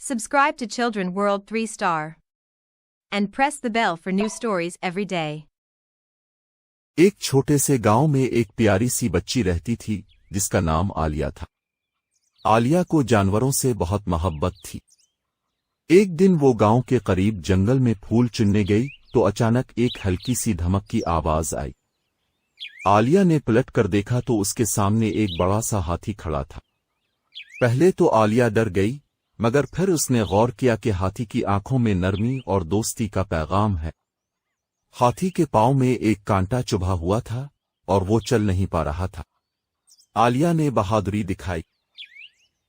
Subscribe to Children World 3 Star. And press the bell for new stories every day. एक छोटे से गांव में एक प्यारी सी बच्ची रहती थी जिसका नाम आलिया था। आलिया को जानवरों से बहुत मोहब्बत थी। एक दिन वो गांव के करीब जंगल में फूल चुनने गई तो अचानक एक हल्की सी धमक की आवाज आई। आलिया ने पलट कर देखा तो उसके सामने एक बड़ा सा हाथी खड़ा था। पहले तो आलिया डर गई, मगर फिर उसने गौर किया कि हाथी की आंखों में नरमी और दोस्ती का पैगाम है। हाथी के पांव में एक कांटा चुभा हुआ था और वो चल नहीं पा रहा था। आलिया ने बहादुरी दिखाई।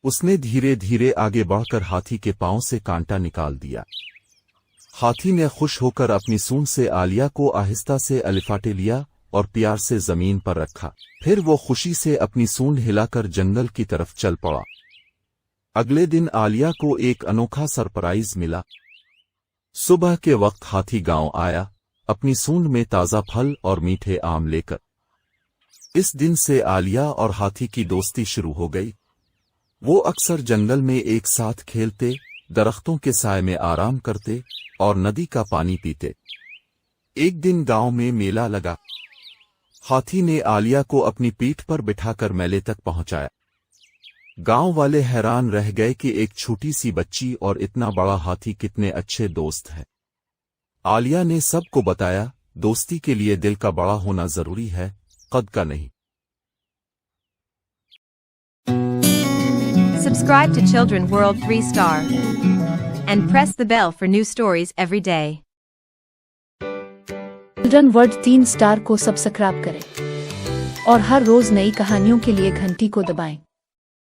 उसने धीरे धीरे आगे बढ़कर हाथी के पांव से कांटा निकाल दिया। हाथी ने खुश होकर अपनी सूंड से आलिया को आहिस्ता से अलिफाटे लिया और प्यार से जमीन पर रखा। फिर वो खुशी से अपनी सूंड हिलाकर जंगल की तरफ चल पड़ा। अगले दिन आलिया को एक अनोखा सरप्राइज मिला। सुबह के वक्त हाथी गांव आया, अपनी सूंड में ताजा फल और मीठे आम लेकर। इस दिन से आलिया और हाथी की दोस्ती शुरू हो गई। वो अक्सर जंगल में एक साथ खेलते, दरख्तों के साए में आराम करते और नदी का पानी पीते। एक दिन गांव में मेला लगा। हाथी ने आलिया को अपनी पीठ पर बिठाकर मेले तक पहुंचाया। गांव वाले हैरान रह गए कि एक छोटी सी बच्ची और इतना बड़ा हाथी कितने अच्छे दोस्त हैं। आलिया ने सबको बताया, दोस्ती के लिए दिल का बड़ा होना जरूरी है, कद का नहीं। Subscribe to Children World 3 Star. And press the bell for new stories every day. Children world 3 star को सब्सक्राइब करें और हर रोज नई कहानियों के लिए घंटी को दबाएं।